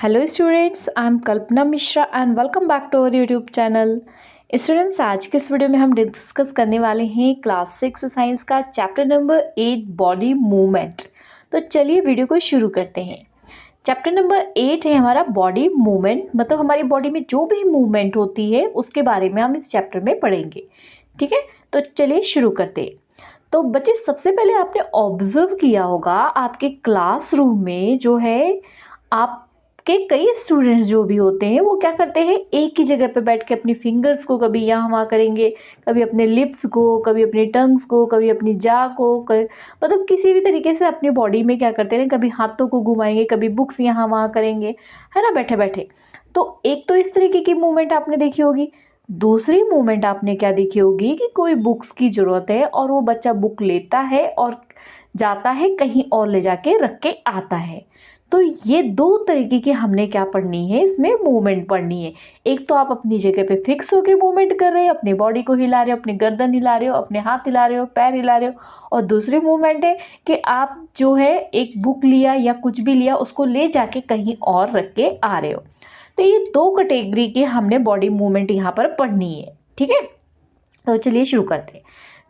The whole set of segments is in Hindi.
Hello students, I am Kalpana Mishra and welcome back to our YouTube channel. Students, आज के इस वीडियो में हम डिस्कस करने वाले हैं क्लास 6 साइंस का चैप्टर नंबर 8 बॉडी मूवमेंट। तो चलिए वीडियो को शुरू करते हैं। चैप्टर नंबर 8 है हमारा बॉडी मूवमेंट, मतलब हमारी बॉडी में जो भी मूवमेंट होती है उसके बारे में हम इस चैप्टर में पढ़ेंगे। ठीक है, तो चलिए शुरू करते हैं। तो बच्चे, सबसे पहले आपने ऑब्जर्व किया होगा आपके क्लासरूम में जो है आपके कई स्टूडेंट्स जो भी होते हैं वो क्या करते हैं, एक ही जगह पे बैठ के अपनी फिंगर्स को कभी यहाँ वहाँ करेंगे, कभी अपने लिप्स को, कभी अपनी टंग्स को, कभी अपनी जा को, मतलब किसी भी तरीके से अपनी बॉडी में क्या करते हैं, कभी हाथों को घुमाएंगे, कभी बुक्स यहाँ वहाँ करेंगे, है ना, बैठे बैठे। तो एक तो इस तरीके की मूवमेंट आपने देखी होगी। दूसरी मूवमेंट आपने क्या देखी होगी कि कोई बुक्स की ज़रूरत है और वो बच्चा बुक लेता है और जाता है कहीं और ले जाके रख के आता है। तो ये दो तरीके की हमने क्या पढ़नी है, इसमें मूवमेंट पढ़नी है। एक तो आप अपनी जगह पे फिक्स होके मूवमेंट कर रहे हो, अपनी बॉडी को हिला रहे हो, अपनी गर्दन हिला रहे हो, अपने हाथ हिला रहे हो, पैर हिला रहे हो। और दूसरी मूवमेंट है कि आप जो है एक बुक लिया या कुछ भी लिया, उसको ले जाके कहीं और रख के आ रहे हो। तो ये दो कैटेगरी के हमने बॉडी मूवमेंट यहाँ पर पढ़नी है। ठीक है, तो चलिए शुरू करते हैं।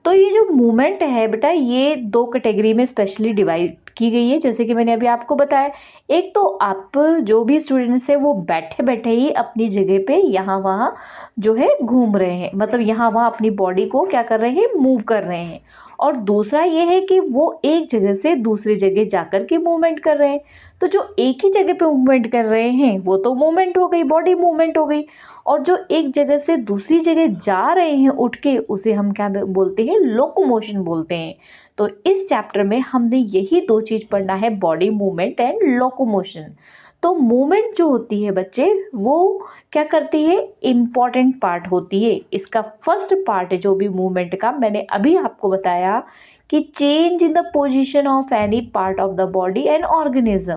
तो ये जो मूवमेंट है बेटा, ये दो कैटेगरी में स्पेशली डिवाइड की गई है, जैसे कि मैंने अभी आपको बताया। एक तो आप जो भी स्टूडेंट्स हैं वो बैठे बैठे ही अपनी जगह पे यहाँ वहाँ जो है घूम रहे हैं, मतलब यहाँ वहाँ अपनी बॉडी को क्या कर रहे हैं, मूव कर रहे हैं। और दूसरा ये है कि वो एक जगह से दूसरी जगह जाकर के मूवमेंट कर रहे हैं। तो जो एक ही जगह पे मूवमेंट कर रहे हैं वो तो मूवमेंट हो गई, बॉडी मूवमेंट हो गई। और जो एक जगह से दूसरी जगह जा रहे हैं उठ के, उसे हम क्या बोलते हैं, लोकोमोशन बोलते हैं। तो इस चैप्टर में हमने यही दो चीज़ पढ़ना है, बॉडी मूवमेंट एंड लोकोमोशन। तो मूवमेंट जो होती है बच्चे, वो क्या करती है, इम्पॉर्टेंट पार्ट होती है। इसका फर्स्ट पार्ट है जो भी मूवमेंट का, मैंने अभी आपको बताया कि change in the position of any part of the body and organism.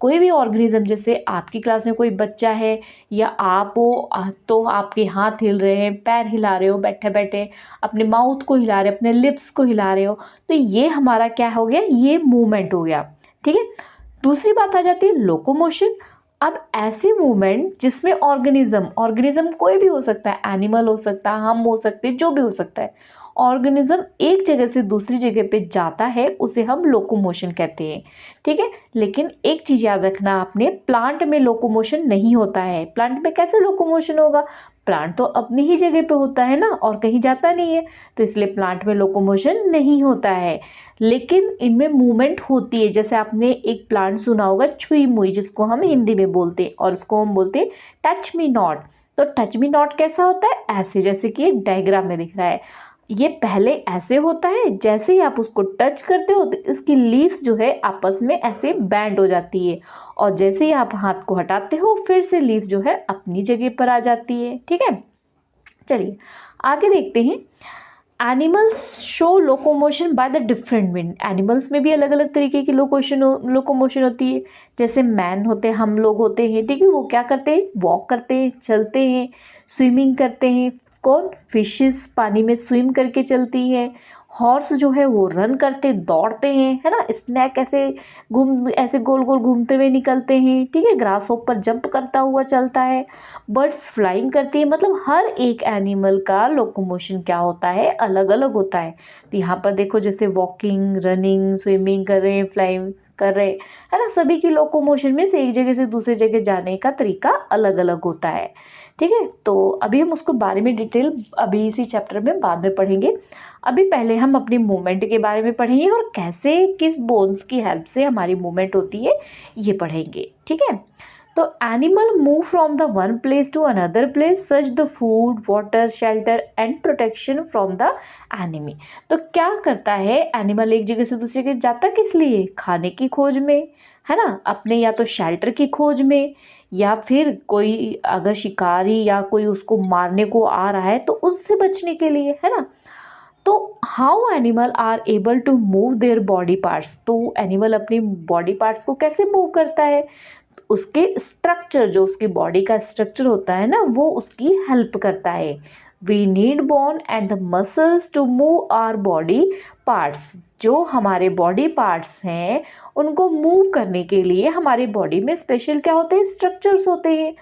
कोई भी ऑर्गेनिज्म, जैसे आपकी क्लास में कोई बच्चा है या आप हो, तो आपके हाथ हिल रहे हैं, पैर हिला रहे हो, बैठे बैठे अपने माउथ को हिला रहे हो, अपने लिप्स को हिला रहे हो, तो ये हमारा क्या हो गया, ये मूवमेंट हो गया। ठीक है, दूसरी बात आ जाती है लोकोमोशन। अब ऐसे मूवमेंट जिसमें ऑर्गेनिज्म कोई भी हो सकता है, एनिमल हो सकता है, हम हो सकते हैं, जो भी हो सकता है, ऑर्गेनिज्म एक जगह से दूसरी जगह पे जाता है, उसे हम लोकोमोशन कहते हैं। ठीक है, लेकिन एक चीज़ याद रखना आपने, प्लांट में लोकोमोशन नहीं होता है। प्लांट में कैसे लोकोमोशन होगा, प्लांट तो अपनी ही जगह पे होता है ना, और कहीं जाता नहीं है, तो इसलिए प्लांट में लोकोमोशन नहीं होता है। लेकिन इनमें मूवमेंट होती है। जैसे आपने एक प्लांट सुना होगा, छुई मुई, जिसको हम हिंदी में बोलते हैं, और उसको हम बोलते हैं टच मी नॉट। तो टच मी नॉट कैसा होता है, ऐसे, जैसे कि डायग्राम में दिख रहा है। ये पहले ऐसे होता है, जैसे ही आप उसको टच करते हो तो इसकी लीव्स जो है आपस में ऐसे बैंड हो जाती है, और जैसे ही आप हाथ को हटाते हो फिर से लीव्स जो है अपनी जगह पर आ जाती है। ठीक है, चलिए आगे देखते हैं। Animals show locomotion by the different mean. Animals में भी अलग अलग तरीके की लोकोमोशन होती है। जैसे मैन होते हैं, हम लोग होते हैं, ठीक है, वो क्या करते हैं, वॉक करते हैं, चलते हैं, स्विमिंग करते हैं। कौन, फिशेस पानी में स्विम करके चलती हैं। हॉर्स जो है वो रन करते, दौड़ते हैं, है ना। स्नैक ऐसे गोल गोल घूमते हुए निकलते हैं। ठीक है, ग्रास होपर जंप करता हुआ चलता है। बर्ड्स फ्लाइंग करती है। मतलब हर एक एनिमल का लोकोमोशन क्या होता है, अलग अलग होता है। तो यहाँ पर देखो, जैसे वॉकिंग, रनिंग, स्विमिंग कर रहे हैं, फ्लाइंग कर रहे हैं, है ना। सभी की लोकोमोशन में से एक जगह से दूसरी जगह जाने का तरीका अलग अलग होता है। ठीक है, तो अभी हम उसको बारे में डिटेल अभी इसी चैप्टर में बाद में पढ़ेंगे। अभी पहले हम अपनी मूवमेंट के बारे में पढ़ेंगे और कैसे किस बोन्स की हेल्प से हमारी मूवमेंट होती है ये पढ़ेंगे। ठीक है, तो animal move from the one place to another place such the food, water, shelter and protection from the enemy. तो क्या करता है एनिमल, एक जगह से दूसरी जगह जाता किस लिए, खाने की खोज में, है ना, अपने या तो शेल्टर की खोज में, या फिर कोई अगर शिकारी या कोई उसको मारने को आ रहा है तो उससे बचने के लिए, है ना। तो how animal are able to move their body parts. तो एनिमल अपनी बॉडी पार्ट्स को कैसे मूव करता है, उसके स्ट्रक्चर, जो उसकी बॉडी का स्ट्रक्चर होता है ना, वो उसकी हेल्प करता है। We need bone and the muscles to move our body parts, जो हमारे बॉडी पार्ट्स हैं उनको मूव करने के लिए हमारे बॉडी में स्पेशल क्या होते हैं, स्ट्रक्चर्स होते हैं.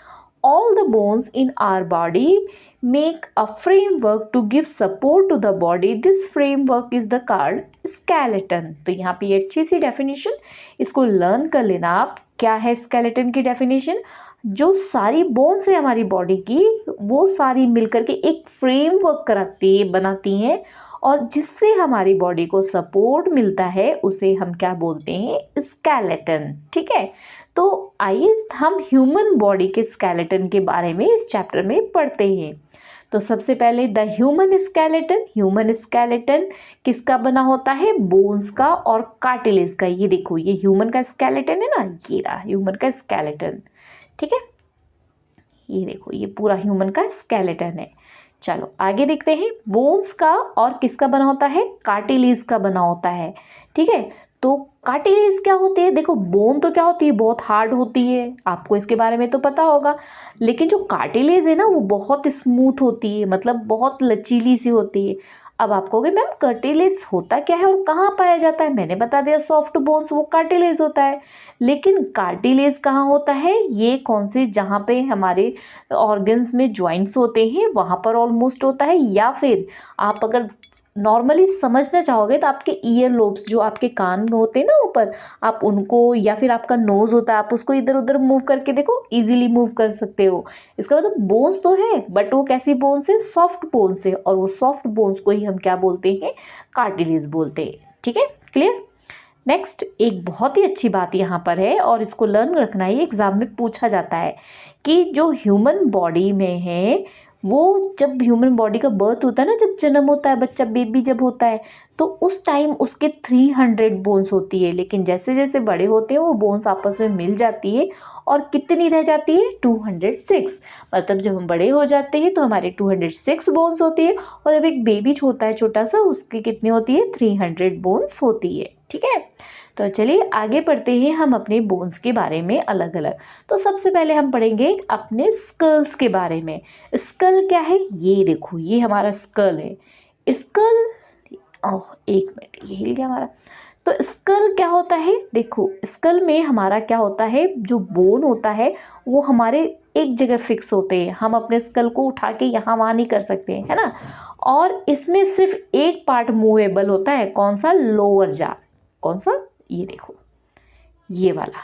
All the bones in our body make a framework to give support to the body. This framework is the called skeleton. तो यहाँ पे अच्छी सी डेफिनेशन, इसको लर्न कर लेना आप. क्या है स्केलेटन की डेफिनेशन? जो सारी बोन्स है हमारी बॉडी की, वो सारी मिलकर के एक फ्रेमवर्क कराती बनाती हैं, और जिससे हमारी बॉडी को सपोर्ट मिलता है उसे हम क्या बोलते हैं, स्केलेटन. ठीक है, तो आइए हम ह्यूमन बॉडी के स्केलेटन के बारे में इस चैप्टर में पढ़ते हैं. तो सबसे पहले the human skeleton. Human skeleton किसका बना होता है, बोन्स का और कार्टिलेज का. ये देखो, ये ह्यूमन का स्केलेटन है ना, ये रहा ह्यूमन का स्केलेटन. ठीक है, ये देखो, ये पूरा ह्यूमन का स्केलेटन है. चलो आगे देखते हैं. बोन्स का और किसका बना होता है, कार्टिलेज का बना होता है. ठीक है, तो कार्टिलेज क्या होती है, देखो बोन तो क्या होती है, बहुत हार्ड होती है, आपको इसके बारे में तो पता होगा. लेकिन जो कार्टिलेज है ना, वो बहुत स्मूथ होती है, मतलब बहुत लचीली सी होती है. अब आप कहोगे मैम कार्टिलेज होता क्या है और कहाँ पाया जाता है? मैंने बता दिया, सॉफ्ट बोन्स वो कार्टिलेज होता है. लेकिन कार्टिलेज कहाँ होता है, ये कौन से, जहाँ पे हमारे ऑर्गन्स में जॉइंट्स होते हैं वहाँ पर ऑलमोस्ट होता है. या फिर आप अगर नॉर्मली समझना चाहोगे तो आपके ईयर लोब्स, जो आपके कान होते हैं ना ऊपर, आप उनको, या फिर आपका नोज होता है, आप उसको इधर उधर मूव करके देखो, इजीली मूव कर सकते हो. इसका मतलब बोन्स तो है, बट वो कैसी बोन्स है, सॉफ्ट बोन्स है, और वो सॉफ्ट बोन्स को ही हम क्या बोलते हैं, कार्टिलेज बोलते हैं. ठीक है, क्लियर. नेक्स्ट एक बहुत ही अच्छी बात यहाँ पर है, और इसको लर्न रखना ही एग्जाम में पूछा जाता है, कि जो ह्यूमन बॉडी में है, वो जब ह्यूमन बॉडी का बर्थ होता है ना, जब जन्म होता है, बच्चा बेबी जब होता है, तो उस टाइम उसके 300 बोन्स होती है. लेकिन जैसे जैसे बड़े होते हैं वो बोन्स आपस में मिल जाती है, और कितनी रह जाती है, 206. मतलब जब हम बड़े हो जाते हैं तो हमारे 206 बोन्स होती है, और जब एक बेबी होता है छोटा सा, उसकी कितनी होती है, 300 बोन्स होती है. ठीक है, तो चलिए आगे पढ़ते हैं हम अपने बोन्स के बारे में अलग अलग. तो सबसे पहले हम पढ़ेंगे अपने स्कल्स के बारे में. स्कल क्या है, ये देखो, ये हमारा स्कल है. स्कल, ओह एक मिनट, ये हिल गया हमारा. तो स्कल क्या होता है, देखो स्कल में हमारा क्या होता है, जो बोन होता है वो हमारे एक जगह फिक्स होते हैं. हम अपने स्कल को उठा के यहाँ वहाँ नहीं कर सकते, है ना. और इसमें सिर्फ एक पार्ट मूवेबल होता है, कौन सा, लोअर जा. कौन सा, ये देखो, ये वाला.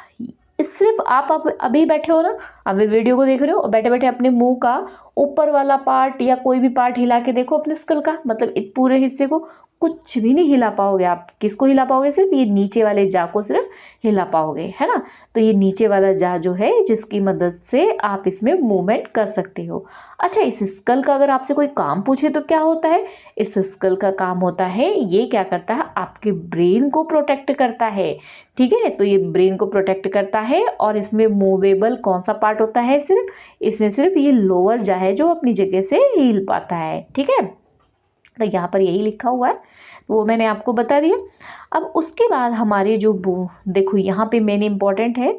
सिर्फ आप अभी बैठे हो ना, अभी वीडियो को देख रहे हो, और बैठे बैठे अपने मुंह का ऊपर वाला पार्ट या कोई भी पार्ट हिला के देखो अपने स्कल का, मतलब इस पूरे हिस्से को कुछ भी नहीं हिला पाओगे. आप किसको हिला पाओगे, सिर्फ ये नीचे वाले जा को सिर्फ हिला पाओगे, है ना. तो ये नीचे वाला जा जो है, जिसकी मदद से आप इसमें मूवमेंट कर सकते हो. अच्छा, इस स्कल का अगर आपसे कोई काम पूछे तो क्या होता है, इस स्कल का काम होता है, ये क्या करता है, आपके ब्रेन को प्रोटेक्ट करता है. ठीक है, तो ये ब्रेन को प्रोटेक्ट करता है, और इसमें मूवेबल कौन सा पार्ट होता है, सिर्फ इसमें सिर्फ ये लोअर जा है जो अपनी जगह से हिल पाता है. ठीक है, तो यहाँ पर यही लिखा हुआ है, वो मैंने आपको बता दिया. अब उसके बाद हमारे जो देखो यहाँ पे मेन इम्पॉर्टेंट है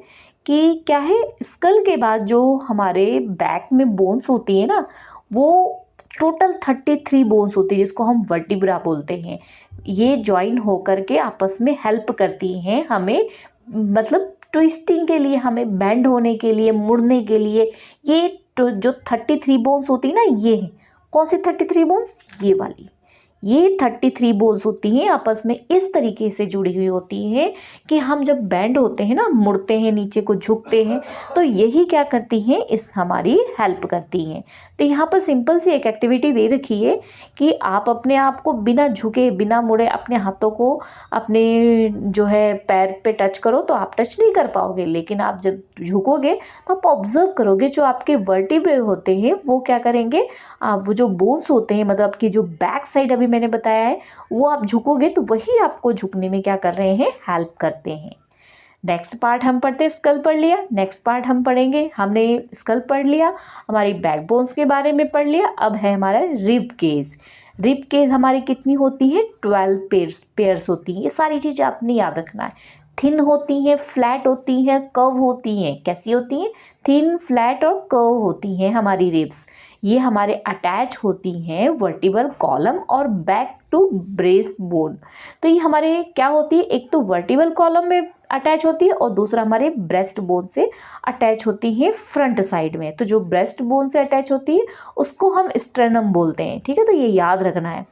कि क्या है, स्कल के बाद जो हमारे बैक में बोन्स होती है ना, वो टोटल 33 बोन्स होती है, जिसको हम वर्टिब्रा बोलते हैं. ये ज्वाइन होकर के आपस में हेल्प करती हैं हमें, मतलब ट्विस्टिंग के लिए, हमें बेंड होने के लिए, मुड़ने के लिए. ये तो जो 33 बोन्स होती है ना, ये है कौन सी 33 बोन्स, ये वाली. ये 33 बोन्स होती हैं, आपस में इस तरीके से जुड़ी हुई होती हैं कि हम जब बैंड होते हैं ना, मुड़ते हैं, नीचे को झुकते हैं, तो यही क्या करती हैं, इस हमारी हेल्प करती हैं. तो यहाँ पर सिंपल सी एक एक्टिविटी दे रखी है कि आप अपने आप को बिना झुके, बिना मुड़े, अपने हाथों को अपने जो है पैर पे टच करो, तो आप टच नहीं कर पाओगे. लेकिन आप जब झुकोगे तो आप ऑब्जर्व करोगे, जो आपके वर्टिब्रे होते हैं वो क्या करेंगे, वो जो बोन्स होते हैं, मतलब कि जो बैक साइड अभी मैंने बताया है, वो आप झुकोगे तो वही आपको झुकने में क्या कर रहे हैं, हेल्प करते हैं. नेक्स्ट पार्ट हम पढ़ते हैं, स्कल पढ़ लिया. नेक्स्ट पार्ट हम पढ़ेंगे, हमने स्कल पढ़ लिया, हमारी बैक बोन्स के बारे में पढ़ लिया. अब है हमारा रिब केज. रिब केज हमारी कितनी होती है, 12 पेयर्स होती हैं. ये सारी चीज़ें आपने याद रखना है. थिन होती हैं, फ्लैट होती हैं, कर्व होती हैं. कैसी होती हैं, थिन, फ्लैट और कर्व होती हैं हमारी रिब्स. ये हमारे अटैच होती हैं वर्टिब्रल कॉलम और बैक टू ब्रेस्ट बोन। तो ये हमारे क्या होती है, एक तो वर्टिबल कॉलम में अटैच होती है और दूसरा हमारे ब्रेस्ट बोन से अटैच होती है फ्रंट साइड में। तो जो ब्रेस्ट बोन से अटैच होती है उसको हम स्ट्रेनम बोलते हैं, ठीक है। तो ये याद रखना है।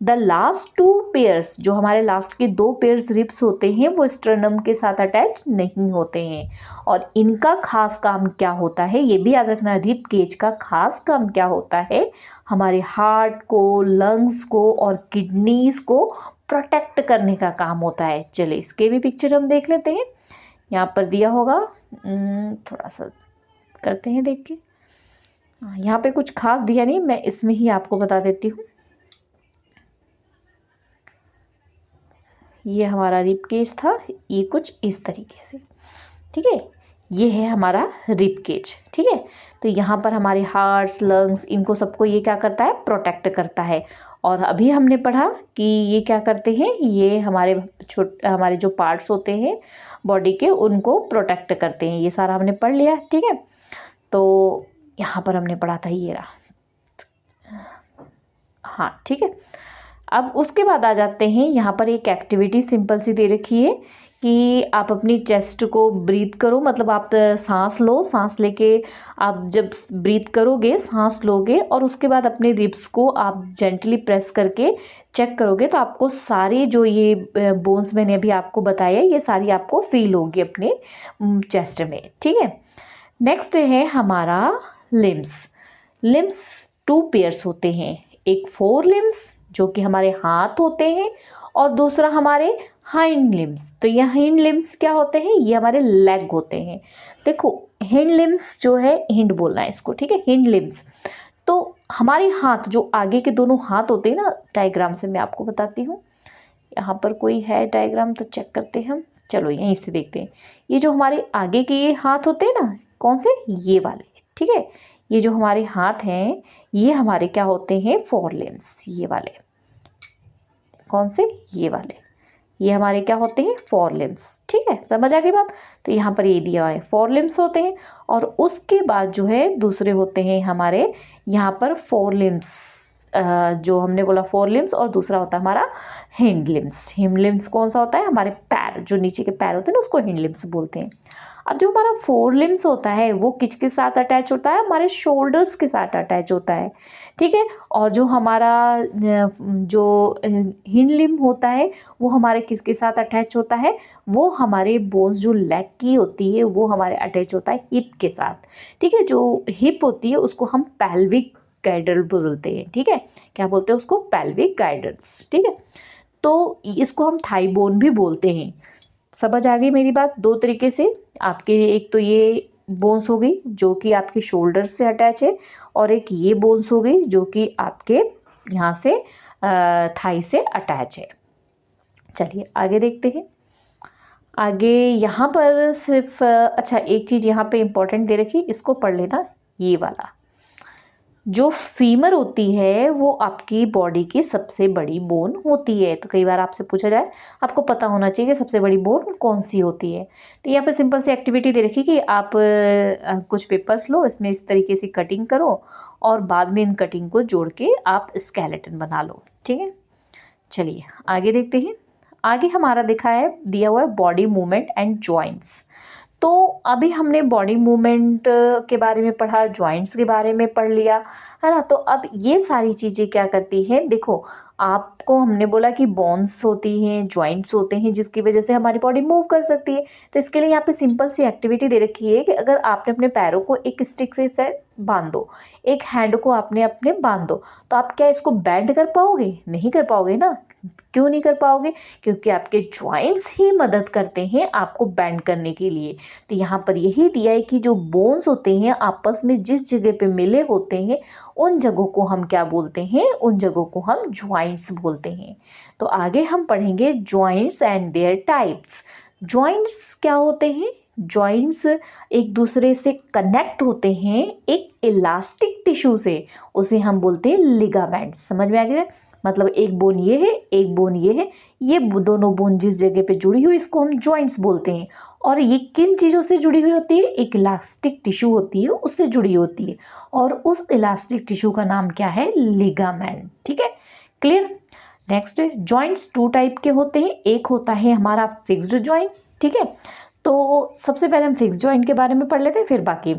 द लास्ट टू पेयर्स, जो हमारे लास्ट के 2 पेयर्स रिब्स होते हैं वो स्ट्रेनम के साथ अटैच नहीं होते हैं। और इनका खास काम क्या होता है ये भी याद रखना, रिब केज का खास काम क्या होता है, हमारे हार्ट को, लंग्स को और किडनीज को प्रोटेक्ट करने का काम होता है। चलिए इसके भी पिक्चर हम देख लेते हैं, यहाँ पर दिया होगा, थोड़ा सा करते हैं देख के। यहाँ पे कुछ खास दिया नहीं, मैं इसमें ही आपको बता देती हूँ। ये हमारा रिब केज था, ये कुछ इस तरीके से, ठीक है। ये है हमारा रिब केज, ठीक है। तो यहाँ पर हमारे हार्ट्स, लंग्स, इनको सबको ये क्या करता है, प्रोटेक्ट करता है। और अभी हमने पढ़ा कि ये क्या करते हैं, ये हमारे जो पार्ट्स होते हैं बॉडी के उनको प्रोटेक्ट करते हैं। ये सारा हमने पढ़ लिया, ठीक है। तो यहाँ पर हमने पढ़ा था ये रहा, हाँ ठीक है। अब उसके बाद आ जाते हैं, यहाँ पर एक एक्टिविटी सिंपल सी दे रखी है कि आप अपनी चेस्ट को ब्रीथ करो, मतलब आप सांस लो, सांस लेके आप जब ब्रीथ करोगे, सांस लोगे और उसके बाद अपने रिब्स को आप जेंटली प्रेस करके चेक करोगे तो आपको सारी जो ये बोन्स मैंने अभी आपको बताया ये सारी आपको फील होगी अपने चेस्ट में, ठीक है। नेक्स्ट है हमारा लिम्स। लिम्स 2 पेयर्स होते हैं, एक 4 लिम्स जो कि हमारे हाथ होते हैं और दूसरा हमारे हाइंड लिम्स। तो ये हाइंड लिम्स क्या होते हैं, ये हमारे लेग होते हैं। देखो हिंड लिम्स जो है, हिंड बोलना है इसको, ठीक है, हिंड लिम्स। तो हमारे हाथ जो आगे के दोनों हाथ होते हैं ना, डायग्राम से मैं आपको बताती हूँ। यहाँ पर कोई है डायग्राम तो चेक करते हैं हम, चलो यहीं से देखते हैं। ये जो हमारे आगे के ये हाथ होते हैं ना, कौन से, ये वाले, ठीक है। ये जो हमारे हाथ हैं ये हमारे क्या होते हैं, 4 लिम्स, ये वाले, कौन से, ये वाले, ये हमारे क्या होते हैं, 4 लिम्स, ठीक है। समझ आ गई बात। तो यहाँ पर ये दिया है 4 लिम्स होते हैं और उसके बाद जो है दूसरे होते हैं हमारे यहाँ पर 4 लिम्स, जो हमने बोला 4 लिम्स और दूसरा होता है हमारा हिंड लिम्स। हिंड लिम्स कौन सा होता है, हमारे पैर, जो नीचे के पैर होते हैं ना उसको हिंड लिम्स बोलते हैं। अब जो हमारा 4 लिम्स होता है वो किसके साथ अटैच होता है, हमारे शोल्डर्स के साथ अटैच होता है, ठीक है। और जो हमारा जो हिंड लिम्ब होता है वो हमारे किसके साथ अटैच होता है, वो हमारे बोन्स जो लेग की होती है वो हमारे अटैच होता है हिप के साथ, ठीक है। जो हिप होती है उसको हम पेल्विक गाइडल बोलते हैं, ठीक है। क्या बोलते हैं उसको, पेल्विक गाइडल्स, ठीक है। तो इसको हम थाई बोन भी बोलते हैं। समझ आ गई मेरी बात। 2 तरीके से आपके, एक तो ये बोन्स हो गई जो कि आपके शोल्डर से अटैच है और एक ये बोन्स हो गई जो कि आपके यहाँ से थाई से अटैच है। चलिए आगे देखते हैं। आगे यहाँ पर सिर्फ अच्छा एक चीज़ यहाँ पे इम्पोर्टेंट दे रखी, इसको पढ़ लेना, ये वाला जो फीमर होती है वो आपकी बॉडी की सबसे बड़ी बोन होती है। तो कई बार आपसे पूछा जाए, आपको पता होना चाहिए कि सबसे बड़ी बोन कौन सी होती है। तो यहाँ पे सिंपल सी एक्टिविटी दे रखी कि आप कुछ पेपर्स लो, इसमें इस तरीके से कटिंग करो और बाद में इन कटिंग को जोड़ के आप स्केलेटन बना लो, ठीक है। चलिए आगे देखते हैं। आगे हमारा दिया हुआ है बॉडी मूवमेंट एंड जॉइंट्स। तो अभी हमने बॉडी मूवमेंट के बारे में पढ़ा, जॉइंट्स के बारे में पढ़ लिया, है ना। तो अब ये सारी चीज़ें क्या करती हैं, देखो आपको हमने बोला कि बोन्स होती हैं, जॉइंट्स होते हैं जिसकी वजह से हमारी बॉडी मूव कर सकती है। तो इसके लिए यहाँ पे सिंपल सी एक्टिविटी दे रखी है कि अगर आपने अपने पैरों को एक स्टिक से बांध दो, एक हैंड को आपने अपने बांध दो, तो आप क्या इसको बेंड कर पाओगे, नहीं कर पाओगे ना। क्यों नहीं कर पाओगे, क्योंकि आपके जॉइंट्स ही मदद करते हैं आपको बेंड करने के लिए। तो यहाँ पर यही दिया है कि जो बोन्स होते हैं आपस में जिस जगह पे मिले होते हैं उन जगहों को हम क्या बोलते हैं, उन जगहों को हम जॉइंट्स बोलते हैं। तो आगे हम पढ़ेंगे joints and there types. Joints क्या होते हैं, जॉइंट्स एक दूसरे से कनेक्ट होते हैं एक इलास्टिक टिश्यू से, उसे हम बोलते हैं लिगामेंट। समझ में आ गया, मतलब एक बोन ये है, एक बोन ये है, ये दोनों बोन जिस जगह पे जुड़ी हुई इसको हम जॉइंट्स बोलते हैं। और ये किन चीज़ों से जुड़ी हुई होती है, एक इलास्टिक टिश्यू होती है उससे जुड़ी होती है और उस इलास्टिक टिश्यू का नाम क्या है, लिगामेंट, ठीक है, clear. Next, joints two type के होते हैं। एक होता है हमारा फिक्स्ड जॉइंट, ठीक है। तो सबसे पहले हम फिक्स्ड जॉइंट के बारे में पढ़ लेते हैं, फिर बाकी।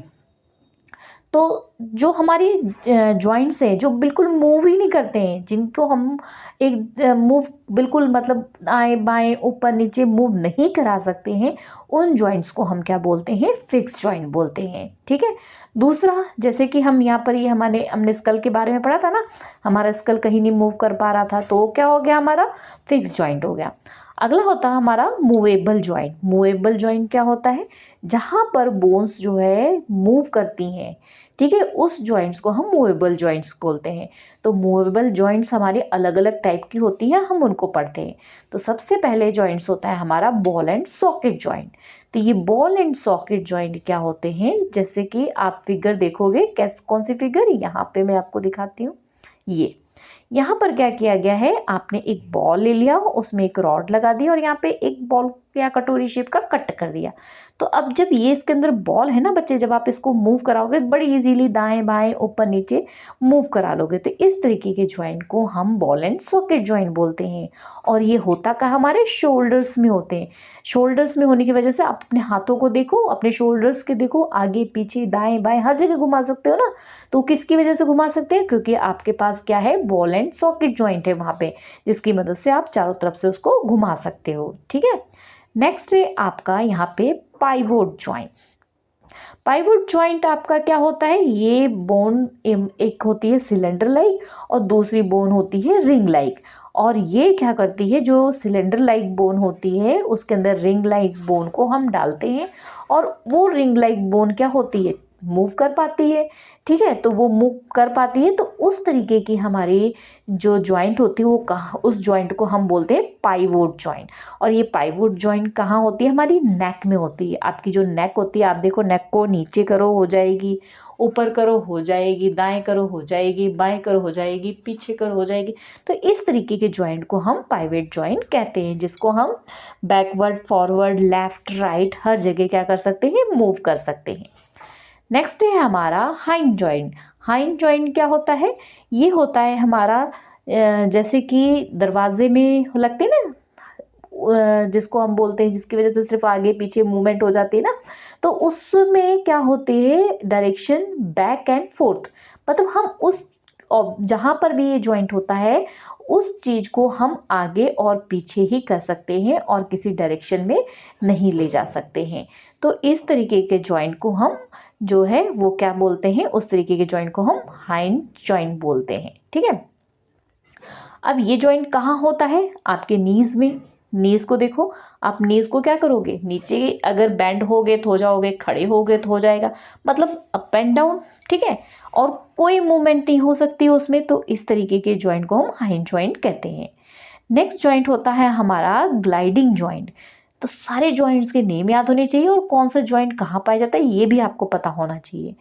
तो जो हमारी जॉइंट्स हैं जो बिल्कुल मूव ही नहीं करते हैं, जिनको हम एक मूव बिल्कुल मतलब दाएं बाएं ऊपर नीचे मूव नहीं करा सकते हैं, उन जॉइंट्स को हम क्या बोलते हैं? फिक्स्ड जॉइंट बोलते हैं, ठीक है। दूसरा, जैसे कि हम यहाँ पर ये हमने स्कल के बारे में पढ़ा था ना, हमारा स्कल कहीं नहीं मूव कर पा रहा था, तो क्या हो गया? हमारा फिक्स्ड जॉइंट हो गया। अगला होता है हमारा मूवेबल जॉइंट। मूवेबल जॉइंट क्या होता है? जहाँ पर बोन्स जो है मूव करती हैं, ठीक है, उस जॉइंट्स को हम मूवेबल जॉइंट्स बोलते हैं। तो मूवेबल जॉइंट्स हमारे अलग अलग टाइप की होती हैं, हम उनको पढ़ते हैं। तो सबसे पहले जॉइंट्स होता है हमारा बॉल एंड सॉकेट जॉइंट। तो ये बॉल एंड सॉकेट जॉइंट क्या होते हैं? जैसे कि आप फिगर देखोगे, कौन सी फिगर? यहाँ पे मैं आपको दिखाती हूँ। ये यहाँ पर क्या किया गया है, आपने एक बॉल ले लिया, उसमें एक रॉड लगा दी और यहाँ पे एक बॉल या कटोरी शेप का कट कर दिया। तो अब जब ये इसके अंदर बॉल है ना बच्चे, जब आप इसको मूव कराओगे बड़ी इजीली दाएं बाएं ऊपर नीचे मूव करा लोगे। तो इस तरीके के जॉइंट को हम बॉल एंड सॉकेट जॉइंट बोलते हैं। और ये होता का हमारे शोल्डर्स में होते हैं। शोल्डर्स में होने की वजह से आप अपने हाथों को देखो, अपने शोल्डर्स के देखो, आगे पीछे दाएं बाएं हर जगह घुमा सकते हो ना। तो किसकी वजह से घुमा सकते हैं? क्योंकि आपके पास क्या है? बॉल एंड सॉकेट जॉइंट है वहाँ पे, जिसकी मदद से आप चारों तरफ से उसको घुमा सकते हो, ठीक है। नेक्स्ट है आपका यहाँ पे पाइवोट जॉइंट। पाइवोट जॉइंट आपका क्या होता है? ये बोन एक होती है सिलेंडर लाइक और दूसरी बोन होती है रिंग लाइक। और ये क्या करती है? जो सिलेंडर लाइक बोन होती है उसके अंदर रिंग लाइक बोन को हम डालते हैं और वो रिंग लाइक बोन क्या होती है? मूव कर पाती है, ठीक है। तो वो मूव कर पाती है, तो उस तरीके की हमारी जो जॉइंट होती है वो उस जॉइंट को हम बोलते हैं पाइवोट जॉइंट। और ये पाइवोट जॉइंट कहाँ होती है? हमारी नेक में होती है। आपकी जो नेक होती है, आप देखो नेक को नीचे करो हो जाएगी, ऊपर करो हो जाएगी, दाएं करो हो जाएगी, बाएं करो हो जाएगी, पीछे करो हो जाएगी। तो इस तरीके के जॉइंट को हम पाइवोट जॉइंट कहते हैं, जिसको हम बैकवर्ड फॉरवर्ड लेफ्ट राइट हर जगह क्या कर सकते हैं? मूव कर सकते हैं। नेक्स्ट है हमारा हाइंड जॉइंट। हाइंड जॉइंट क्या होता है? ये होता है हमारा जैसे कि दरवाजे में लगते हैं ना, जिसको हम बोलते हैं, जिसकी वजह से सिर्फ आगे पीछे मूवमेंट हो जाती है ना, तो उसमें क्या होती है? Direction back and fourth. मतलब हम उस जहाँ पर भी ये जॉइंट होता है उस चीज़ को हम आगे और पीछे ही कर सकते हैं और किसी डायरेक्शन में नहीं ले जा सकते हैं। तो इस तरीके के जॉइंट को हम जो है वो क्या बोलते हैं? उस तरीके के जॉइंट को हम हाइंड जॉइंट बोलते हैं, ठीक है। अब ये जॉइंट कहाँ होता है? आपके नीज में। नीज को देखो, आप नीज को क्या करोगे? नीचे अगर बेंड होगे तो हो जाओगे, खड़े होगे तो हो जाएगा, मतलब अप एंड डाउन, ठीक है। और कोई मूवमेंट नहीं हो सकती उसमें, तो इस तरीके के जॉइंट को हम हाइंड जॉइंट कहते हैं। नेक्स्ट जॉइंट होता है हमारा ग्लाइडिंग जॉइंट। तो सारे जॉइंट्स के नेम याद होने चाहिए और कौन सा जॉइंट कहाँ पाया जाता है ये भी आपको पता होना चाहिए।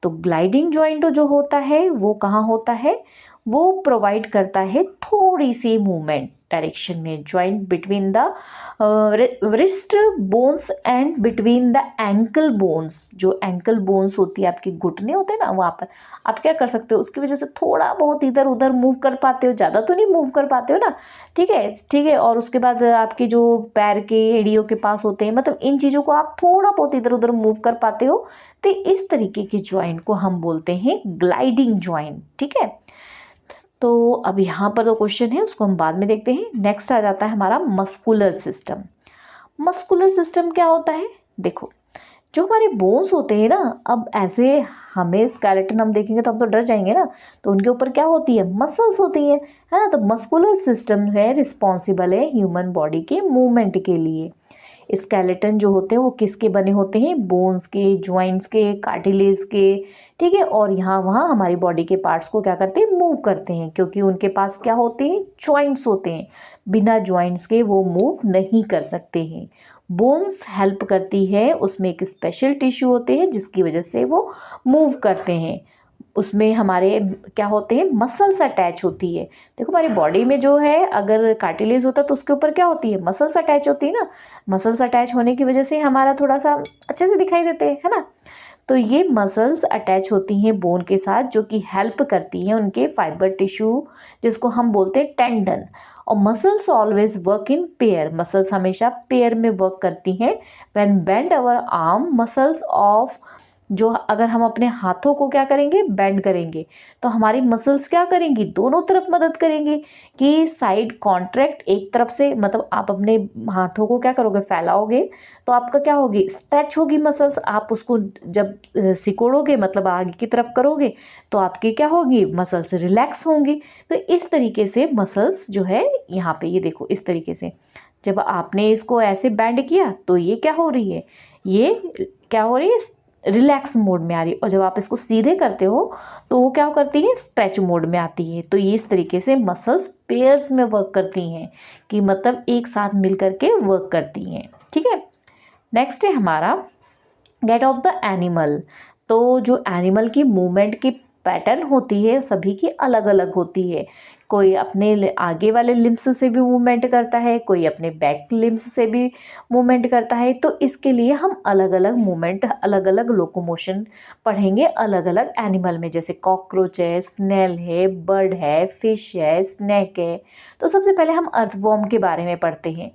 तो ग्लाइडिंग जॉइंट जो होता है वो कहाँ होता है? वो प्रोवाइड करता है थोड़ी सी मूवमेंट डायरेक्शन में, joint between the wrist bones and between the ankle bones. जो एंकल बोन्स होती है, आपके घुटने होते हैं ना, वहाँ पर आप क्या कर सकते हो? उसकी वजह से थोड़ा बहुत इधर उधर मूव कर पाते हो, ज़्यादा तो नहीं मूव कर पाते हो ना, ठीक है, ठीक है। और उसके बाद आपके जो पैर के एड़ियों के पास होते हैं, मतलब इन चीज़ों को आप थोड़ा बहुत इधर उधर मूव कर पाते हो। तो इस तरीके के जॉइंट को हम बोलते हैं ग्लाइडिंग जॉइंट, ठीक है। तो अब यहाँ पर जो क्वेश्चन है उसको हम बाद में देखते हैं। नेक्स्ट आ जाता है हमारा मस्कुलर सिस्टम। मस्कुलर सिस्टम क्या होता है? देखो, जो हमारे बोन्स होते हैं ना, अब ऐसे हमें स्केलेटन हम देखेंगे तो हम तो डर जाएंगे ना, तो उनके ऊपर क्या होती है? मसल्स होती है ना। तो मस्कुलर सिस्टम है रिस्पॉन्सिबल है ह्यूमन बॉडी के मूवमेंट के लिए। स्केलेटन जो होते हैं वो किसके बने होते हैं? बोन्स के, जॉइंट्स के, कार्टिलेज के, ठीक है। और यहाँ वहाँ हमारी बॉडी के पार्ट्स को क्या करते हैं? मूव करते हैं, क्योंकि उनके पास क्या होते हैं? जॉइंट्स होते हैं। बिना जॉइंट्स के वो मूव नहीं कर सकते हैं। बोन्स हेल्प करती है, उसमें एक स्पेशल टिश्यू होते हैं जिसकी वजह से वो मूव करते हैं। उसमें हमारे क्या होते हैं? मसल्स अटैच होती है। देखो हमारी बॉडी में जो है, अगर कार्टिलेज होता है तो उसके ऊपर क्या होती है? मसल्स अटैच होती है ना। मसल्स अटैच होने की वजह से हमारा थोड़ा सा अच्छे से दिखाई देते हैं, है ना। तो ये मसल्स अटैच होती हैं बोन के साथ, जो कि हेल्प करती हैं उनके फाइबर टिश्यू, जिसको हम बोलते हैं टेंडन। और muscles always work in pair, muscles हमेशा पेयर में वर्क करती हैं। When bend our arm muscles of, जो अगर हम अपने हाथों को क्या करेंगे, बेंड करेंगे, तो हमारी मसल्स क्या करेंगी, दोनों तरफ मदद करेंगी कि साइड कॉन्ट्रैक्ट एक तरफ से, मतलब आप अपने हाथों को क्या करोगे, फैलाओगे, तो आपका क्या होगी, स्ट्रेच होगी मसल्स। आप उसको जब सिकोड़ोगे, मतलब आगे की तरफ करोगे, तो आपकी क्या होगी, मसल्स रिलैक्स होंगी। तो इस तरीके से मसल्स जो है यहाँ पे, ये देखो इस तरीके से जब आपने इसको ऐसे बैंड किया तो ये क्या हो रही है, ये क्या हो रही है, रिलैक्स मोड में आ रही है। और जब आप इसको सीधे करते हो तो वो क्या करती है, स्ट्रेच मोड में आती है। तो ये इस तरीके से मसल्स पेयर्स में वर्क करती हैं, कि मतलब एक साथ मिल करके वर्क करती हैं। ठीक है, नेक्स्ट है हमारा गेट ऑफ द एनिमल। तो जो एनिमल की मूवमेंट की पैटर्न होती है सभी की अलग अलग होती है। कोई अपने आगे वाले लिम्स से भी मूवमेंट करता है, कोई अपने बैक लिम्स से भी मूवमेंट करता है। तो इसके लिए हम अलग अलग मूवमेंट, अलग अलग लोकोमोशन पढ़ेंगे अलग अलग एनिमल में, जैसे कॉकरोच है, स्नेल है, बर्ड है, फिश है, स्नैक है। तो सबसे पहले हम अर्थवॉर्म के बारे में पढ़ते हैं।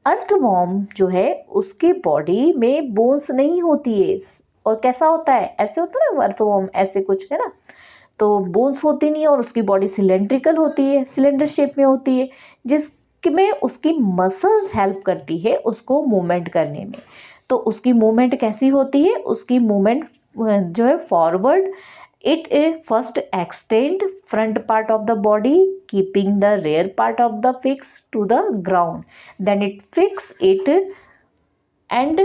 अर्थवॉर्म जो है उसके बॉडी में बोन्स नहीं होती है, और कैसा होता है, ऐसे होता है ना अर्थवॉर्म, ऐसे कुछ है ना, तो बोन्स होती नहीं है, और उसकी बॉडी सिलेंड्रिकल होती है, सिलेंडर शेप में होती है, जिसमें उसकी मसल्स हेल्प करती है उसको मूवमेंट करने में। तो उसकी मूवमेंट कैसी होती है, उसकी मूवमेंट जो है forward, it first extend front part of the body keeping the rear part of the fix to the ground, then it fix it and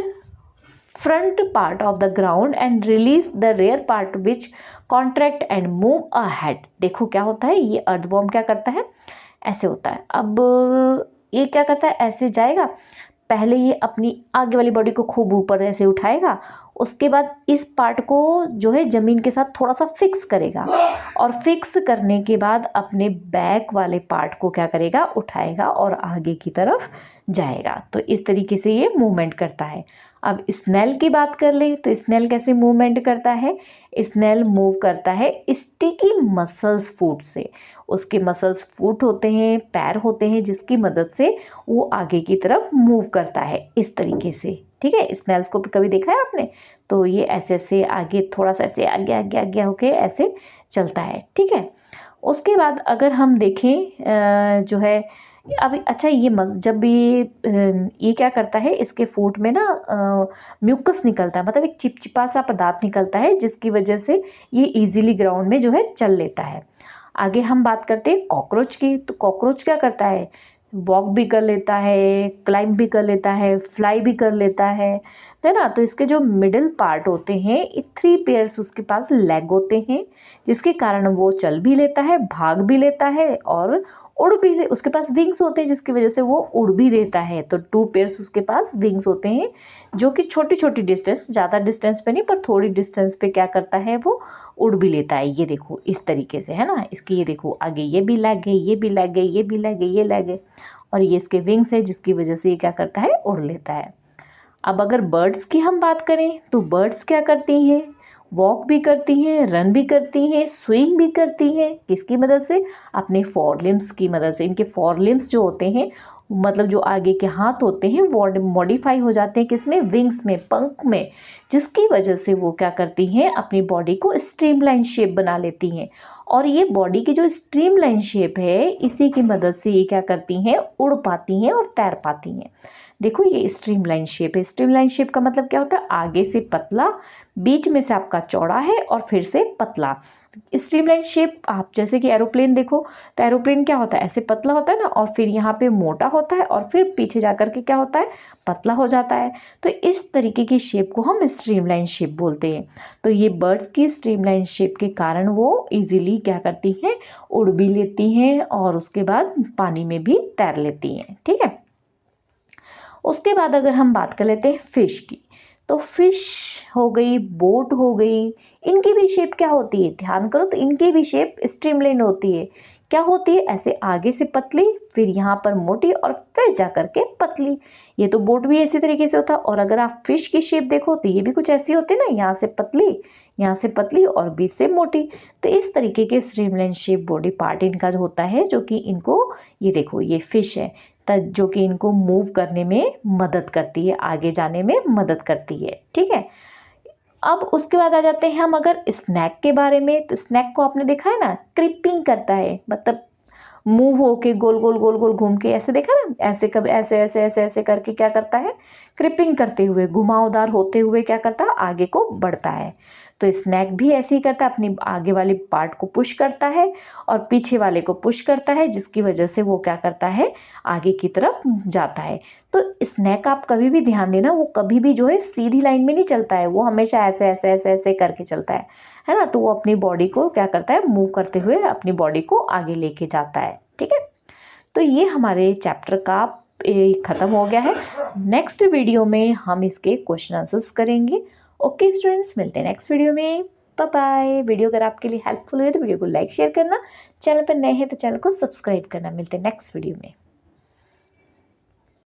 front part of the ground and release the rear part which contract and move ahead। देखो क्या होता है, ये अर्थवॉर्म क्या करता है, ऐसे होता है। अब ये क्या करता है, ऐसे जाएगा, पहले ये अपनी आगे वाली बॉडी को खूब ऊपर ऐसे उठाएगा, उसके बाद इस पार्ट को जो है ज़मीन के साथ थोड़ा सा फिक्स करेगा, और फिक्स करने के बाद अपने बैक वाले पार्ट को क्या करेगा, उठाएगा और आगे की तरफ जाएगा। तो इस तरीके से ये मूवमेंट करता है। अब स्नेल की बात कर लें तो स्नेल कैसे मूवमेंट करता है, स्नेल मूव करता है स्टिकी मसल्स फुट से। उसके मसल्स फुट होते हैं, पैर होते हैं, जिसकी मदद से वो आगे की तरफ मूव करता है इस तरीके से। ठीक है, स्नेल्स को कभी देखा है आपने, तो ये ऐसे ऐसे आगे, थोड़ा सा ऐसे आगे आगे आगे होके ऐसे चलता है। ठीक है, उसके बाद अगर हम देखें जो है अभी, अच्छा ये जब भी ये क्या करता है, इसके फूट में ना म्यूकस निकलता है, मतलब एक चिपचिपा सा पदार्थ निकलता है, जिसकी वजह से ये इजीली ग्राउंड में जो है चल लेता है। आगे हम बात करते हैं कॉकरोच की। तो कॉकरोच क्या करता है, वॉक भी कर लेता है, क्लाइंब भी कर लेता है, फ्लाई भी कर लेता है ना। तो इसके जो मिडिल पार्ट होते हैं, 3 पेयर्स उसके पास लेग होते हैं, जिसके कारण वो चल भी लेता है, भाग भी लेता है, और उड़ भी, उसके पास विंग्स होते हैं जिसकी वजह से वो उड़ भी देता है। तो 2 पेयर्स उसके पास विंग्स होते हैं, जो कि छोटी छोटी डिस्टेंस, ज़्यादा डिस्टेंस पे नहीं, पर थोड़ी डिस्टेंस पे क्या करता है, वो उड़ भी लेता है। ये देखो इस तरीके से है ना, इसकी ये देखो आगे ये भी लग गई, ये भी लग गई, ये भी लग गई, ये लग गई, और ये इसके विंग्स है, जिसकी वजह से ये क्या करता है, उड़ लेता है। अब अगर बर्ड्स की हम बात करें तो बर्ड्स क्या करती हैं, वॉक भी करती हैं, रन भी करती हैं, स्विंग भी करती हैं, किसकी मदद से, अपने फोरलिम्स की मदद से। इनके फोरलिम्स जो होते हैं, मतलब जो आगे के हाथ होते हैं, वो मॉडिफाई हो जाते हैं किसमें, विंग्स में, पंख में, जिसकी वजह से वो क्या करती हैं, अपनी बॉडी को स्ट्रीमलाइन शेप बना लेती हैं। और ये बॉडी की जो स्ट्रीमलाइन शेप है, इसी की मदद से ये क्या करती हैं, उड़ पाती हैं और तैर पाती हैं। देखो ये स्ट्रीमलाइन शेप है। स्ट्रीमलाइन शेप का मतलब क्या होता है, आगे से पतला, बीच में से आपका चौड़ा है, और फिर से पतला। स्ट्रीमलाइन शेप, आप जैसे कि एरोप्लेन देखो, तो एरोप्लेन क्या होता है, ऐसे पतला होता है ना, और फिर यहाँ पे मोटा होता है, और फिर पीछे जा कर के क्या होता है, पतला हो जाता है। तो इस तरीके की शेप को हम स्ट्रीमलाइन शेप बोलते हैं। तो ये बर्ड्स की स्ट्रीमलाइन शेप के कारण वो इजीली क्या करती हैं, उड़ भी लेती हैं, और उसके बाद पानी में भी तैर लेती हैं। ठीक है, उसके बाद अगर हम बात कर लेते हैं फिश की, तो फिश हो गई, बोट हो गई, इनकी भी शेप क्या होती है, ध्यान करो, तो इनकी भी शेप स्ट्रीमलाइन होती है। क्या होती है, ऐसे आगे से पतली, फिर यहाँ पर मोटी और फिर जा करके पतली। ये तो बोट भी इसी तरीके से होता है। और अगर आप फिश की शेप देखो तो ये भी कुछ ऐसी होती है ना, यहाँ से पतली, यहाँ से पतली और बीच से मोटी। तो इस तरीके के स्ट्रीमलाइन शेप बॉडी पार्ट इनका जो होता है, जो कि इनको, ये देखो ये फिश है जो कि इनको मूव करने में मदद करती है, आगे जाने में मदद करती है। ठीक है, अब उसके बाद आ जाते हैं हम अगर स्नैक के बारे में। तो स्नैक को आपने देखा है ना, क्रिपिंग करता है, मतलब मूव होके गोल गोल गोल गोल घूम के, ऐसे देखा ना, ऐसे कब ऐसे ऐसे ऐसे ऐसे करके क्या करता है, क्रिपिंग करते हुए, घुमावदार होते हुए क्या करता है, आगे को बढ़ता है। तो स्नैक भी ऐसे ही करता है, अपनी आगे वाली पार्ट को पुश करता है और पीछे वाले को पुश करता है, जिसकी वजह से वो क्या करता है, आगे की तरफ जाता है। तो स्नैक आप कभी भी ध्यान देना, वो कभी भी जो है सीधी लाइन में नहीं चलता है, वो हमेशा ऐसे ऐसे ऐसे ऐसे करके चलता है ना। तो वो अपनी बॉडी को क्या करता है, मूव करते हुए अपनी बॉडी को आगे लेके जाता है। ठीक है, तो ये हमारे चैप्टर का ख़त्म हो गया है। नेक्स्ट वीडियो में हम इसके क्वेश्चन आंसर्स करेंगे। ओके स्टूडेंट्स, मिलते हैं नेक्स्ट वीडियो में। Bye bye. वीडियो अगर आपके लिए हेल्पफुल हुई तो वीडियो को लाइक शेयर करना, चैनल पर नए हैं तो चैनल को सब्सक्राइब करना। मिलते हैं नेक्स्ट वीडियो में।